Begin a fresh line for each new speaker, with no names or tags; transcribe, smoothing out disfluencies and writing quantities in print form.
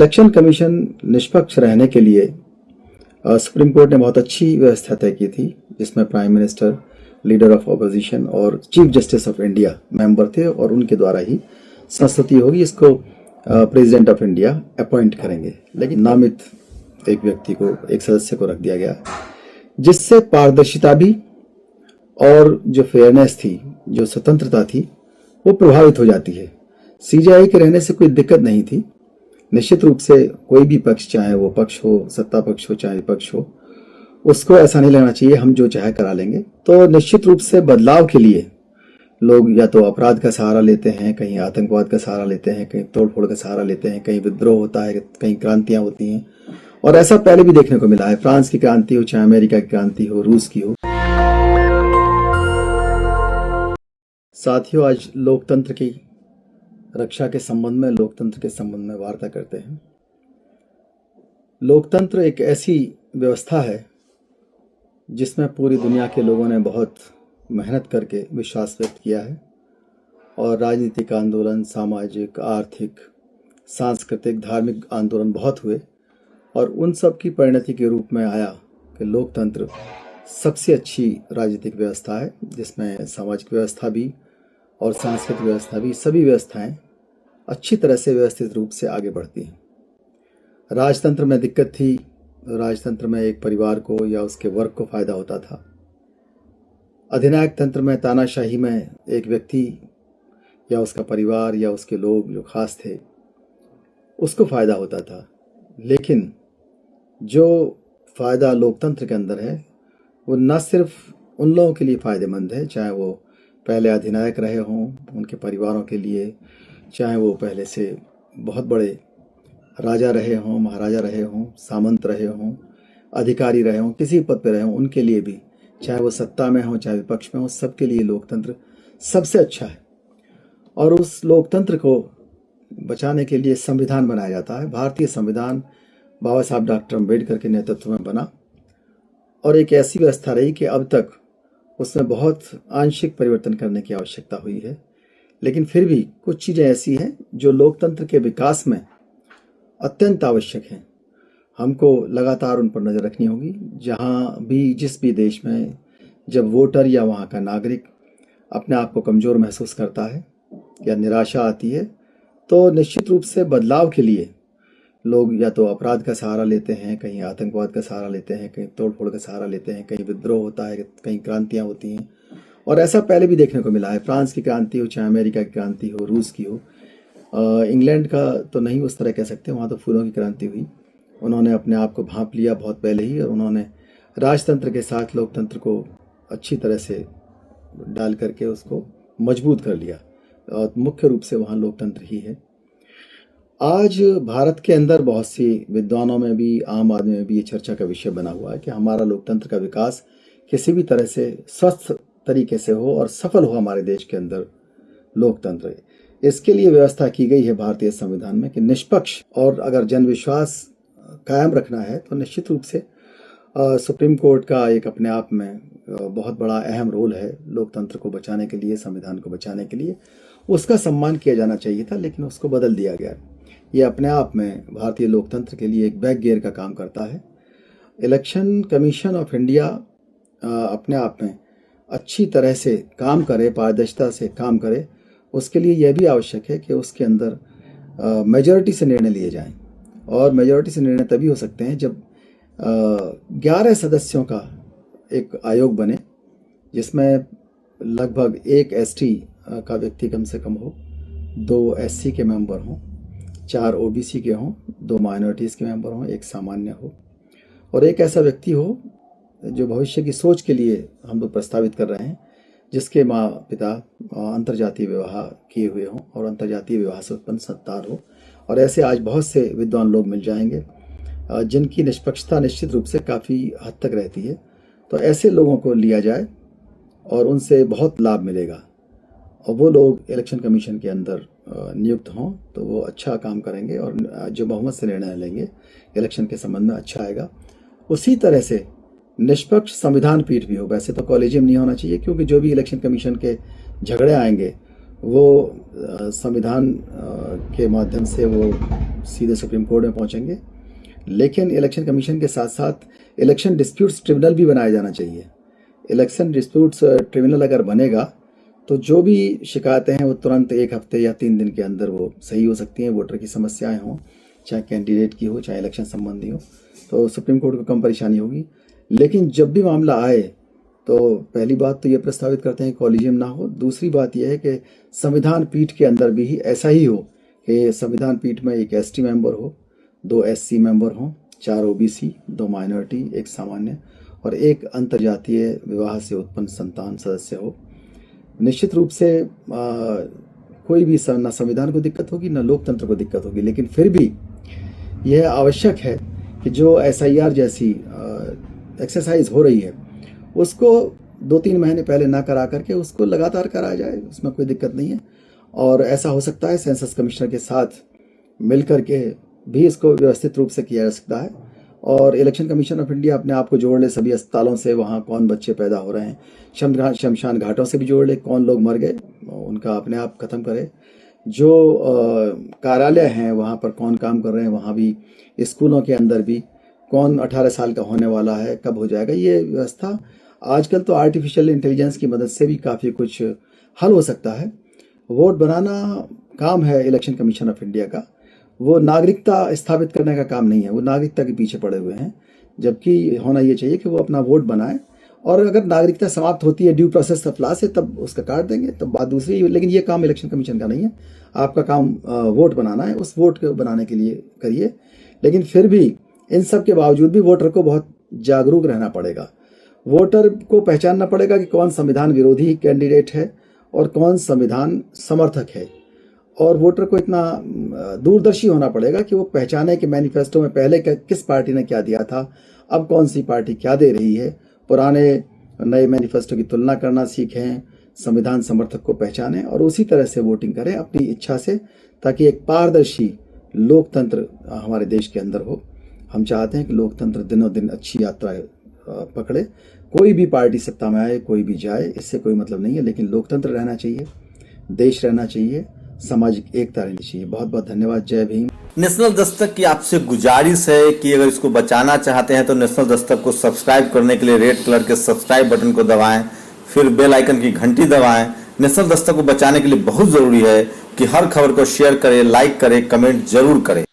Election commission निष्पक्ष रहने के लिए सुप्रीम कोर्ट ने बहुत अच्छी व्यवस्था तय की थी, जिसमें prime minister, leader of opposition और chief justice of India member थे और उनके द्वारा ही संस्तुति होगी। इसको प्रेसिडेंट ऑफ इंडिया अपॉइंट करेंगे, लेकिन नामित एक व्यक्ति को, एक सदस्य को रख दिया गया, जिससे पारदर्शिता भी और जो फेयरनेस थी, जो स्वतंत्रता थी, वो प्रभावित हो जाती है। सीजेआई के रहने से कोई दिक्कत नहीं थी। निश्चित रूप से कोई भी पक्ष, चाहे वो पक्ष हो, सत्ता पक्ष हो चाहे विपक्ष हो, उसको ऐसा नहीं लगना चाहिए हम जो चाहे करा लेंगे। तो निश्चित रूप से बदलाव के लिए लोग या तो अपराध का सहारा लेते हैं, कहीं आतंकवाद का सहारा लेते हैं, कहीं तोड़फोड़ का सहारा लेते हैं, कहीं विद्रोह होता है, कहीं क्रांतियां होती हैं। और ऐसा पहले भी देखने को मिला है। फ्रांस की क्रांति हो, चाहे अमेरिका की क्रांति हो, रूस की हो। साथियों, आज लोकतंत्र की रक्षा के संबंध में, लोकतंत्र के संबंध में वार्ता करते हैं। लोकतंत्र एक ऐसी व्यवस्था है जिसमें पूरी दुनिया के लोगों ने बहुत मेहनत करके विश्वास व्यक्त किया है और राजनीतिक आंदोलन, सामाजिक, आर्थिक, सांस्कृतिक, धार्मिक आंदोलन बहुत हुए और उन सब की परिणति के रूप में आया कि लोकतंत्र सबसे अच्छी राजनीतिक व्यवस्था है, जिसमें सामाजिक व्यवस्था भी और सांस्कृतिक व्यवस्था भी, सभी व्यवस्थाएं अच्छी तरह से व्यवस्थित रूप से आगे बढ़ती हैं। राजतंत्र में दिक्कत थी। राजतंत्र में एक परिवार को या उसके वर्ग को फायदा होता था। अधिनायक तंत्र में, तानाशाही में, एक व्यक्ति या उसका परिवार या उसके लोग जो खास थे, उसको फायदा होता था। लेकिन जो फायदा लोकतंत्र के अंदर है, वो न सिर्फ उन लोगों के लिए फायदेमंद है, चाहे वो पहले अधिनायक रहे हों, उनके परिवारों के लिए, चाहे वो पहले से बहुत बड़े राजा रहे हों, महाराजा रहे हों, सामंत रहे हों, अधिकारी रहे हों, किसी पद पर रहे हों, उनके लिए भी, चाहे वो सत्ता में हो चाहे विपक्ष में हो, सबके लिए लोकतंत्र सबसे अच्छा है। और उस लोकतंत्र को बचाने के लिए संविधान बनाया जाता है। भारतीय संविधान बाबा साहब डॉक्टर अम्बेडकर के नेतृत्व में बना और एक ऐसी व्यवस्था रही कि अब तक उसमें बहुत आंशिक परिवर्तन करने की आवश्यकता हुई है। लेकिन फिर भी कुछ चीज़ें ऐसी हैं जो लोकतंत्र के विकास में अत्यंत आवश्यक हैं। हमको लगातार उन पर नज़र रखनी होगी। जहाँ भी, जिस भी देश में जब वोटर या वहाँ का नागरिक अपने आप को कमज़ोर महसूस करता है या निराशा आती है, तो निश्चित रूप से बदलाव के लिए लोग या तो अपराध का सहारा लेते हैं, कहीं आतंकवाद का सहारा लेते हैं, कहीं तोड़फोड़ का सहारा लेते हैं, कहीं विद्रोह होता है, कहीं क्रांतियाँ होती हैं। और ऐसा पहले भी देखने को मिला है। फ्रांस की क्रांति हो, चाहे अमेरिका की क्रांति हो, रूस की हो। इंग्लैंड का तो नहीं उस तरह कह सकते, वहाँ तो फूलों की क्रांति हुई। उन्होंने अपने आप को भांप लिया बहुत पहले ही और उन्होंने राजतंत्र के साथ लोकतंत्र को अच्छी तरह से डाल करके उसको मजबूत कर लिया और मुख्य रूप से वहाँ लोकतंत्र ही है। आज भारत के अंदर बहुत सी विद्वानों में भी, आम आदमी में भी ये चर्चा का विषय बना हुआ है कि हमारा लोकतंत्र का विकास किसी भी तरह से स्वस्थ तरीके से हो और सफल हो हमारे देश के अंदर लोकतंत्र। इसके लिए व्यवस्था की गई है भारतीय संविधान में कि निष्पक्ष, और अगर जन विश्वास कायम रखना है तो निश्चित रूप से सुप्रीम कोर्ट का एक अपने आप में बहुत बड़ा अहम रोल है लोकतंत्र को बचाने के लिए, संविधान को बचाने के लिए। उसका सम्मान किया जाना चाहिए था, लेकिन उसको बदल दिया गया। ये अपने आप में भारतीय लोकतंत्र के लिए एक बैक गियर का काम करता है। इलेक्शन कमीशन ऑफ इंडिया अपने आप में अच्छी तरह से काम करे, पारदर्शिता से काम करे, उसके लिए यह भी आवश्यक है कि उसके अंदर मेजॉरिटी से निर्णय लिए जाएं। और मेजॉरिटी से निर्णय तभी हो सकते हैं जब 11 सदस्यों का एक आयोग बने, जिसमें लगभग एक एसटी का व्यक्ति कम से कम हो, 2 एससी के मेंबर हों, 4 ओबीसी के हों, 2 माइनॉरिटीज़ के मेंबर हों, 1 सामान्य हो और एक ऐसा व्यक्ति हो जो भविष्य की सोच के लिए हम लोग प्रस्तावित कर रहे हैं, जिसके माँ पिता अंतर्जातीय विवाह किए हुए हों और अंतर्जातीय विवाह से उत्पन्न संतान हो। और ऐसे आज बहुत से विद्वान लोग मिल जाएंगे जिनकी निष्पक्षता निश्चित रूप से काफ़ी हद तक रहती है। तो ऐसे लोगों को लिया जाए और उनसे बहुत लाभ मिलेगा और वो लोग इलेक्शन कमीशन के अंदर नियुक्त हों तो वो अच्छा काम करेंगे और जो बहुमत से निर्णय लेंगे इलेक्शन के संबंध में अच्छा आएगा। उसी तरह से निष्पक्ष संविधान पीठ भी हो। वैसे तो कॉलेजियम नहीं होना चाहिए, क्योंकि जो भी इलेक्शन कमीशन के झगड़े आएंगे वो संविधान के माध्यम से वो सीधे सुप्रीम कोर्ट में पहुंचेंगे। लेकिन इलेक्शन कमीशन के साथ साथ इलेक्शन डिस्प्यूट्स ट्रिब्यूनल भी बनाया जाना चाहिए। इलेक्शन डिस्प्यूट्स ट्रिब्यूनल अगर बनेगा तो जो भी शिकायतें हैं वो तुरंत 1 हफ्ते या 3 दिन के अंदर वो सही हो सकती हैं। वोटर की समस्याएं हों, चाहे कैंडिडेट की हो, चाहे इलेक्शन संबंधी हो, तो सुप्रीम कोर्ट को कम परेशानी होगी। लेकिन जब भी मामला आए तो पहली बात तो ये प्रस्तावित करते हैं कॉलेजियम ना हो। दूसरी बात यह है कि संविधान पीठ के अंदर भी ऐसा ही हो कि संविधान पीठ में एक एसटी मेंबर हो, 2 एससी मेंबर हों, 4 ओबीसी, 2 माइनॉरिटी, 1 सामान्य और 1 अंतर्जातीय विवाह से उत्पन्न संतान सदस्य हो। निश्चित रूप से कोई भी न संविधान को दिक्कत होगी न लोकतंत्र को दिक्कत होगी। लेकिन फिर भी यह आवश्यक है कि जो SIR जैसी एक्सरसाइज हो रही है उसको 2-3 महीने पहले ना करा करके उसको लगातार कराया जाए, उसमें कोई दिक्कत नहीं है। और ऐसा हो सकता है सेंसस कमिश्नर के साथ मिल करके भी इसको व्यवस्थित रूप से किया जा सकता है। और इलेक्शन कमीशन ऑफ इंडिया अपने आप को जोड़ ले सभी अस्पतालों से, वहाँ कौन बच्चे पैदा हो रहे हैं, शमशान घाटों से भी जोड़ ले, कौन लोग मर गए उनका अपने आप ख़त्म करे। जो कार्यालय हैं वहाँ पर कौन काम कर रहे हैं, वहाँ भी, स्कूलों के अंदर भी कौन 18 साल का होने वाला है, कब हो जाएगा, ये व्यवस्था आजकल तो आर्टिफिशियल इंटेलिजेंस की मदद से भी काफ़ी कुछ हल हो सकता है। वोट बनाना काम है इलेक्शन कमीशन ऑफ इंडिया का, वो नागरिकता स्थापित करने का काम नहीं है। वो नागरिकता के पीछे पड़े हुए हैं, जबकि होना ये चाहिए कि वो अपना वोट बनाए। और अगर नागरिकता समाप्त होती है ड्यू प्रोसेस ऑफ लॉ से तब उसका काट देंगे, तब बात दूसरी। लेकिन ये काम इलेक्शन कमीशन का नहीं है। आपका काम वोट बनाना है, उस वोट को बनाने के लिए करिए। लेकिन फिर भी इन सब के बावजूद भी वोटर को बहुत जागरूक रहना पड़ेगा। वोटर को पहचानना पड़ेगा कि कौन संविधान विरोधी कैंडिडेट है और कौन संविधान समर्थक है। और वोटर को इतना दूरदर्शी होना पड़ेगा कि वो पहचाने कि मैनिफेस्टो में पहले किस पार्टी ने क्या दिया था, अब कौन सी पार्टी क्या दे रही है। पुराने नए मैनिफेस्टो की तुलना करना सीखें, संविधान समर्थक को पहचानें और उसी तरह से वोटिंग करें अपनी इच्छा से, ताकि एक पारदर्शी लोकतंत्र हमारे देश के अंदर हो। हम चाहते हैं कि लोकतंत्र दिनों दिन अच्छी यात्रा पकड़े। कोई भी पार्टी सत्ता में आए, कोई भी जाए, इससे कोई मतलब नहीं है। लेकिन लोकतंत्र रहना चाहिए, देश रहना चाहिए, सामाजिक एकता रहनी चाहिए। बहुत बहुत धन्यवाद। जय भीम।
नेशनल दस्तक की आपसे गुजारिश है कि अगर इसको बचाना चाहते हैं तो नेशनल दस्तक को सब्सक्राइब करने के लिए रेड कलर के सब्सक्राइब बटन को दबाएं, फिर बेल आइकन की घंटी दबाएं। नेशनल दस्तक को बचाने के लिए बहुत जरूरी है कि हर खबर को शेयर करें, लाइक करें, कमेंट जरूर करें।